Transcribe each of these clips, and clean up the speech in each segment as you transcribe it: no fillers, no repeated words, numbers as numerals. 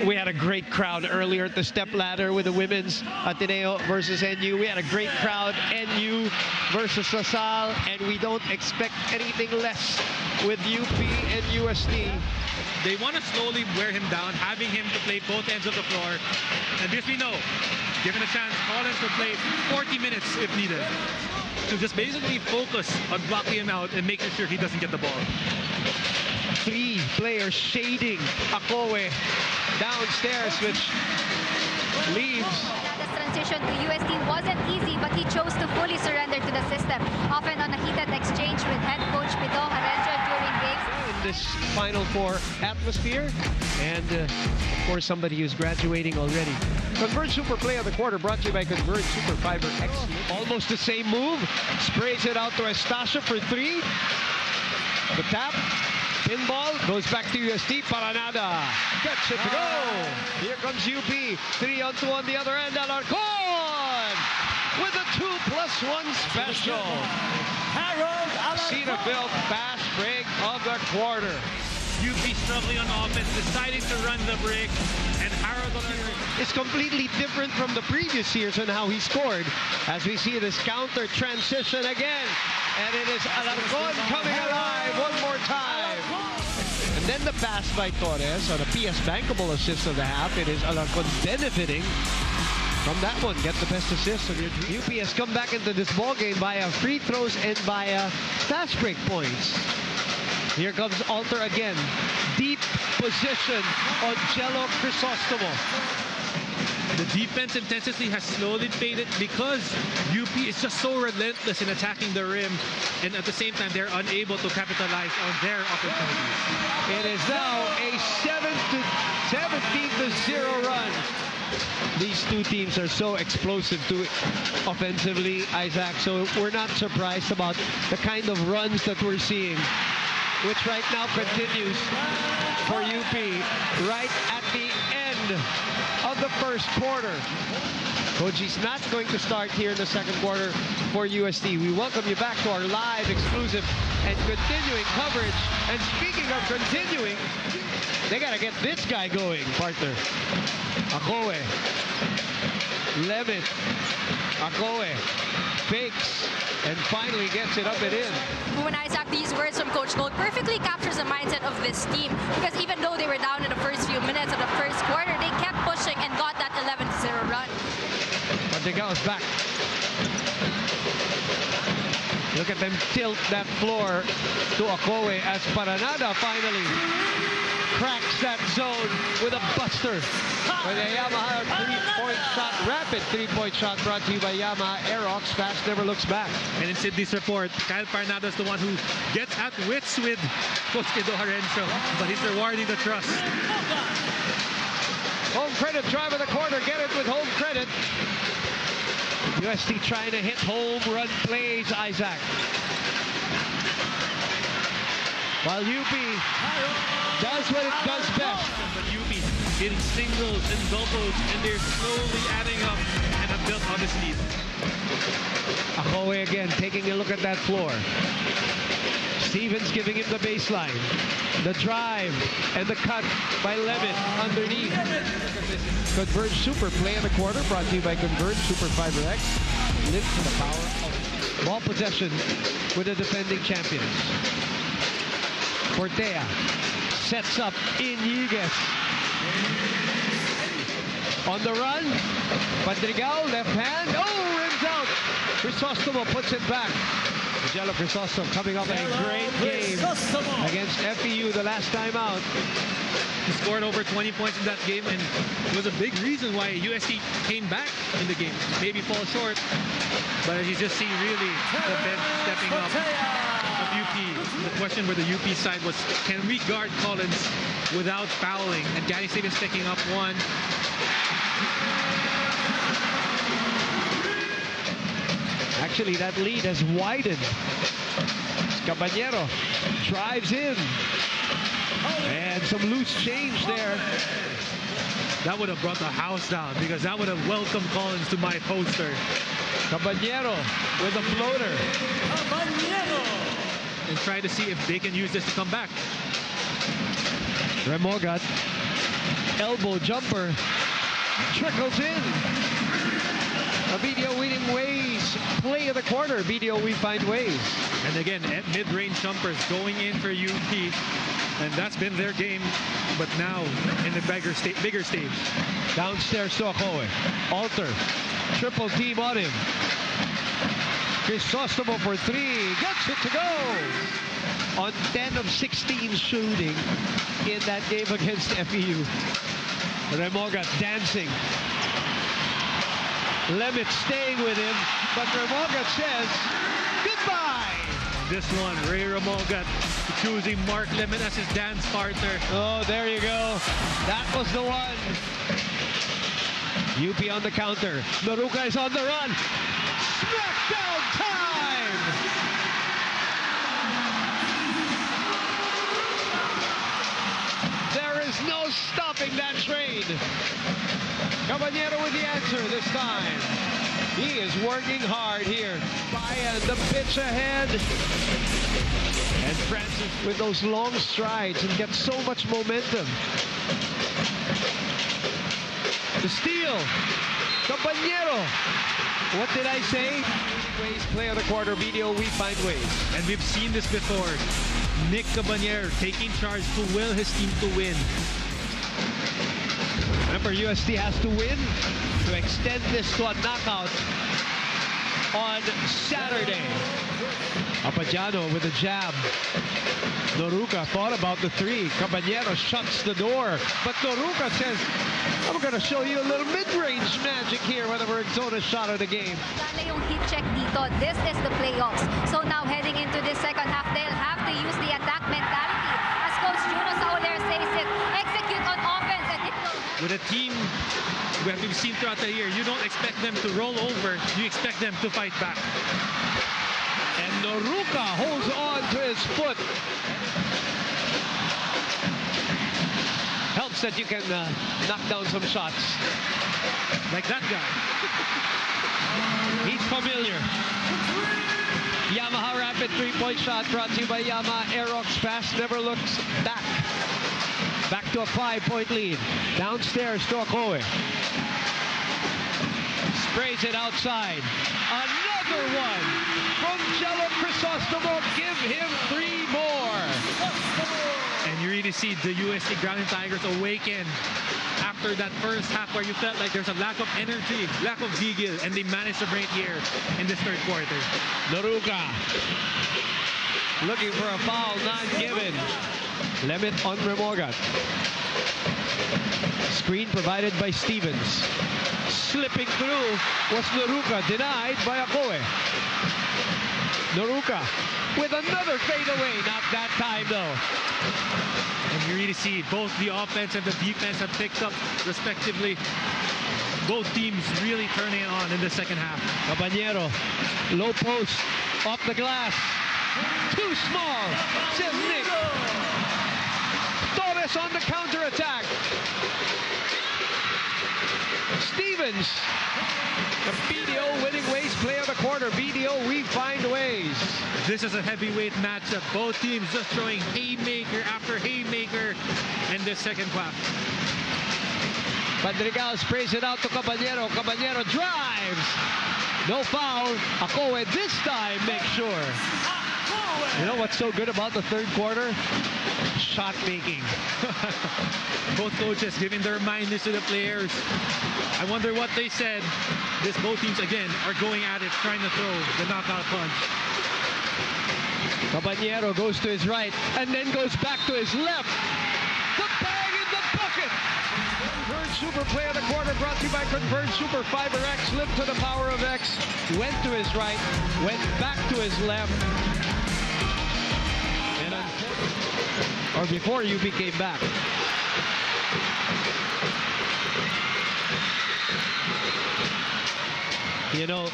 We had a great crowd earlier at the step ladder with the women's Ateneo versus NU. We had a great crowd, NU versus LaSalle, and we don't expect anything less with UP and UST. They want to slowly wear him down, having him to play both ends of the floor. And this we know, given a chance, Collins will play 40 minutes if needed. To just basically focus on blocking him out and making sure he doesn't get the ball. 3 players shading Akowe downstairs, which leaves. This transition to UST wasn't easy, but he chose to fully surrender to the system, often on a heated exchange with head coach Pido Harenjo during games. In this Final Four atmosphere, and of course somebody who's graduating already. Converge Super Play of the Quarter brought to you by Converge Super Fiber X. Almost the same move, sprays it out to Estacio for 3. The tap. Pinball goes back to UST. Paranada gets it to go. Here comes UP. 3-on-2 on the other end. Alarcon with a 2+1 special. Cedar-Ville fast break of the quarter. UP struggling on offense, deciding to run the break, and Harold is completely different from the previous years and how he scored. As we see this counter transition again, and it is Alarcon coming alive one more time. And then the pass by Torres on a PS bankable assist of the half. It is Alarcon benefiting from that one. Get the best assist of your dream. UP has come back into this ball game via free throws and via fast break points. Here comes Alter again. Deep position on Jello Crisostomo. The defense intensity has slowly faded because UP is just so relentless in attacking the rim, and at the same time they're unable to capitalize on their opportunities. It is now a 17-0 run. These two teams are so explosive too offensively, Isaac, so we're not surprised about the kind of runs that we're seeing, which right now continues for UP right at the end of the first quarter. Koji's not going to start here in the second quarter for UST. We welcome you back to our live, exclusive, and continuing coverage. And speaking of continuing, they got to get this guy going, partner. Akowe. Levitt. Akowe. Fakes. And finally gets it up and in. When Isaac, these words from Coach Gold perfectly captures the mindset of this team, because even though they were down in the first few minutes of the first quarter, they kept pushing and got that 11-0 run. But they got us back. Look at them tilt that floor to Akowe as Paranada finally cracks that zone with a buster. With a Yamaha three-point shot, rapid three-point shot brought to you by Yamaha Aerox. Fast never looks back. And in Sydney's report, Kyle Paranada is the one who gets at wits with Coach Pido Harenjo, but he's rewarding the trust. Home credit drive of the quarter. Get it with home credit. UST trying to hit home run plays, Isaac. While UP does what it does best. But UP hitting singles and doubles, and they're slowly adding up and have built on this lead. Akowe again taking a look at that floor. Stevens giving him the baseline. The drive and the cut by Levitt underneath. Converge Super Play of the quarter brought to you by Converge Super Fiber X. Live to the power of ball possession with the defending champions. Fortea sets up Iñiguez. On the run, Padrigal, left hand, oh, rims out. Crisostomo puts it back. Jello Crisostomo coming up in a great game against FEU the last time out. He scored over 20 points in that game, and it was a big reason why UST came back in the game. Maybe fall short, but as you just see really the bench stepping up of UP. The question with the UP side was, can we guard Collins without fouling? And Gary Stevens picking up one. Actually, that lead has widened. Caballero drives in. And some loose change there. That would have brought the house down, because that would have welcomed Collins to my poster. Caballero with a floater. Caballero! And try to see if they can use this to come back. Remogat elbow jumper trickles in. A BDO winning ways play of the quarter. BDO we find ways. And again, mid-range jumpers going in for UP, and that's been their game. But now in the bigger stage. Downstairs to Akoe. Alter. Triple team on him. Crisostomo for three. Gets it to go. On 10 of 16 shooting in that game against FEU. Remoga dancing. Lemit staying with him, but Remoga says goodbye. This one, Ray Remoga choosing Mark Lemit as his dance partner. Oh, there you go. That was the one. UP on the counter. Noruka is on the run. Smackdown time! There is no stopping that train. Caballero with the answer this time. He is working hard here. Bayan, the pitch ahead. And Francis with those long strides and gets so much momentum. The steal. Caballero. What did I say? Ways play of the quarter. BDO, we find ways. And we've seen this before. Nick Caballero taking charge to will his team to win. Remember, UST has to win to extend this to a knockout on Saturday. Apadiano with a jab. Noruka thought about the three. Caballero shuts the door. But Noruka says, I'm going to show you a little mid-range magic here with a Arizona shot of the game. Dala yung heat check dito. This is the playoffs. So now heading into this second half, they'll have to use the attack mentality. As Coach Juno Sauler says it, execute on offense and it will... With a team we have seen throughout the year, you don't expect them to roll over. You expect them to fight back. And Noruka holds on to his foot. Helps that you can knock down some shots. Like that guy. He's familiar. Yamaha Rapid three-point shot brought to you by Yamaha. Aerox fast never looks back. Back to a 5-point lead. Downstairs to Akoe. Sprays it outside. Another one from Jello Crisostomo. Give him 3 more. And you really see the UST Growling Tigers awaken after that first half where you felt like there's a lack of energy, lack of vigil, and they managed to break here in this third quarter. Noruka looking for a foul, not given. Lemit on Remoga. Screen provided by Stevens. Slipping through was Noruka, denied by Akoe. Noruka with another fadeaway, not that time though. And you really see both the offense and the defense have picked up respectively. Both teams really turning it on in the second half. Caballero, low post, off the glass. Too small, says Nick. Torres on the counter-attack. Stevens, the BDO winning ways play of the quarter. BDO, we find ways. This is a heavyweight matchup. Both teams just throwing haymaker after haymaker in this second half. Madrigal sprays it out to Caballero. Caballero drives. No foul. Akoe this time makes sure. You know what's so good about the third quarter? Shot making. Both coaches giving their mindness to the players. I wonder what they said. Both teams again are going at it, trying to throw the knockout punch. Caballero goes to his right and then goes back to his left. The bag in the bucket. Converge Super play of the quarter brought to you by Converge Super Fiber X. Lift to the power of X. Went to his right, went back to his left. Or before UP came back. You know,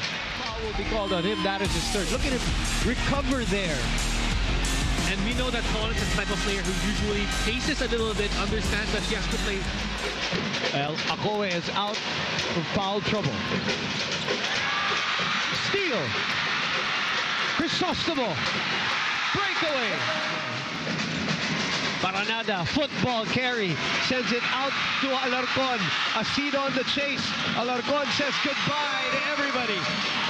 foul will be called on him. That is his third. Look at him recover there. And we know that Collins is the type of player who usually paces a little bit, understands that he has to play. Well, Akoe is out of foul trouble. Steal. Crisostomo. Breakaway. Paranada, football carry, sends it out to Alarcon. Acedo on the chase. Alarcon says goodbye to everybody.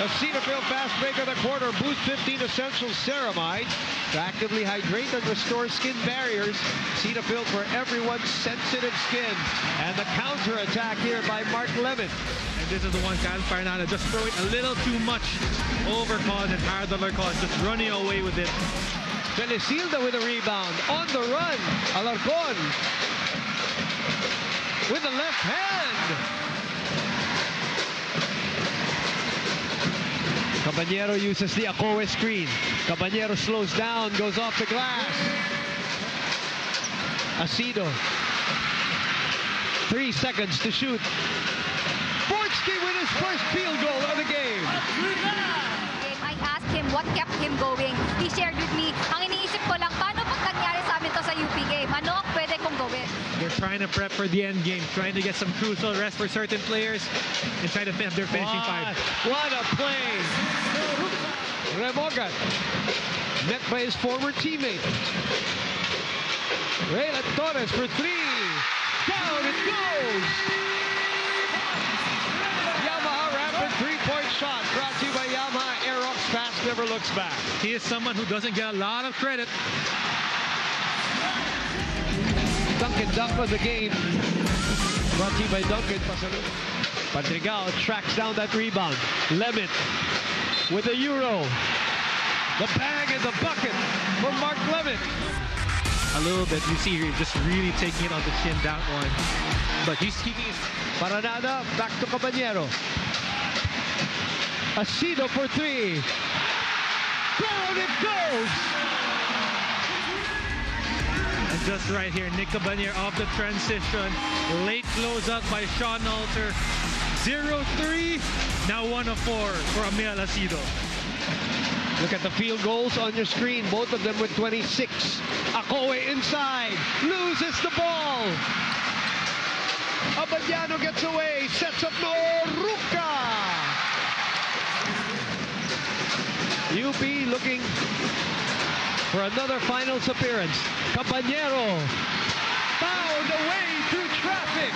A Cetaphil fast break of the quarter. Boost 15 essential ceramides to actively hydrate and restore skin barriers. Cetaphil for everyone's sensitive skin. And the counter-attack here by Mark Lemon. And this is the one, Kyle Paranada just throwing a little too much over cause and hard Alarcon, just running away with it. Felicilda with a rebound. On the run. Alarcon with the left hand. Caballero uses the Acoe screen. Caballero slows down, goes off the glass. Acedo. 3 seconds to shoot. Fortea with his first field goal of the game. I asked him what kept him going. He shared with me, ang iniisip ko lang, paano pag nangyari sa amin to sa UP game? Ano ang pwede kong gawin? They're trying to prep for the end game, trying to get some crucial rest for certain players and try to have their finishing five. What a play. Remogat met by his former teammate. Raylan Torres for three. Down it goes. Yamaha rapid three-point shot brought to you by Yamaha Aerox. Fast never looks back. He is someone who doesn't get a lot of credit. Duncan dunk of the game. Brought to you by Duncan. Padrigao tracks down that rebound. Lemon with a euro. The bag and the bucket for Mark Lemon. A little bit, you see here, just really taking it on the chin, that one. But he's keeping it. Paranada, back to Caballero. Acedo for three. Down it goes! And just right here, Nick Caballero off the transition. Late closeout by Sean Alter. 0-3, now 1 of 4 for Amiel Acedo. Look at the field goals on your screen, both of them with 26. Acoe inside, loses the ball. Abadiano gets away, sets up Noruca. UP looking for another finals appearance. Caballero found away through traffic.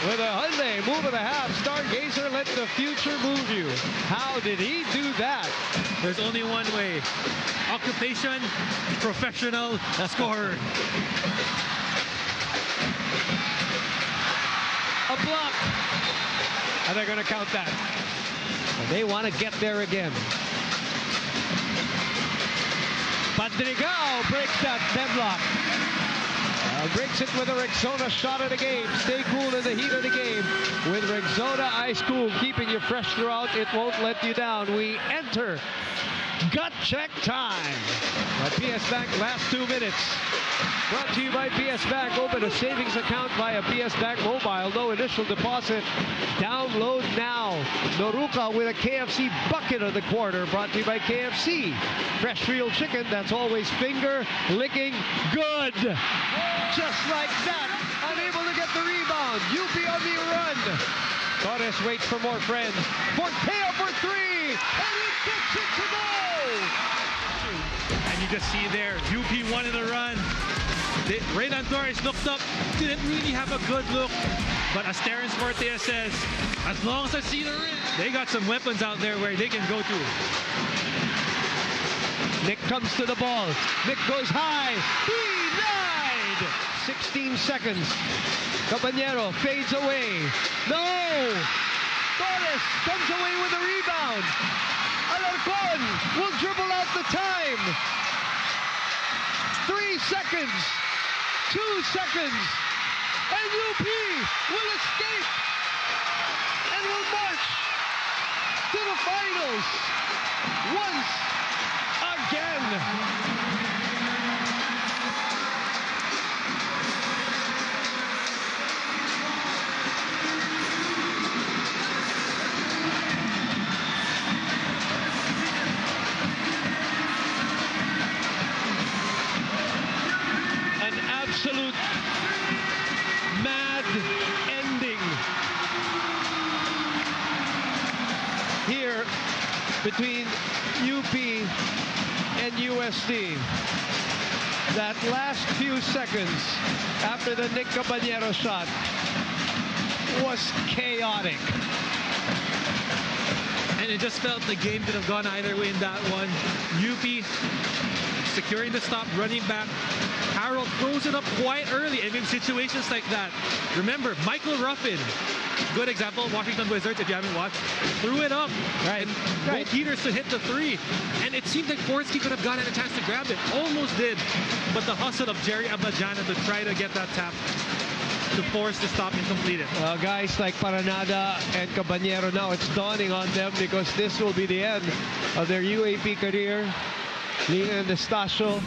With a Hyundai move and a half, Stargazer, let the future move you. How did he do that? There's only one way. Occupation, professional scorer. A block. And they're going to count that. And they want to get there again. Padrigao breaks that deadlock. Breaks it with a Rexona shot of the game. Stay cool in the heat of the game. With Rexona Ice Cool, keeping you fresh throughout. It won't let you down. We enter gut check time. At PS Bank, last 2 minutes. Brought to you by PS Bank. Open a savings account via PS Bank Mobile. No initial deposit. Download now. Noruca with a KFC bucket of the quarter. Brought to you by KFC. Fresh real chicken that's always finger licking good. Just like that. Unable to get the rebound. UP on the run. Torres waits for more friends. Fortea for three. And he gets it to go. And you just see there, UP won in the run. Raylan Torres looked up, didn't really have a good look. But as Terrence Fortea says, as long as I see the rim, they got some weapons out there where they can go to. Nick comes to the ball. Nick goes high. Denied. 16 seconds. Caballero fades away. No! Torres comes away with a rebound. Alarcon will dribble out the time. 3 seconds. 2 seconds. And UP will escape and will march to the finals once again. An absolute mad ending here between UP and UST. that last few seconds after the Nick Caballero shot was chaotic. And it just felt the game could have gone either way in that one. UP securing the stop, running back. Harold throws it up quite early, and in situations like that, remember, Michael Ruffin, good example, Washington Wizards, if you haven't watched, threw it up, Right. and Bo Peterson hit the three, and it seemed like Forsky could have gotten a chance to grab it, almost did, but the hustle of Jerry Abadjana to try to get that tap to force the stop and complete it. Well, guys like Paranada and Caballero, now it's dawning on them because this will be the end of their UAP career. Lina and Estacio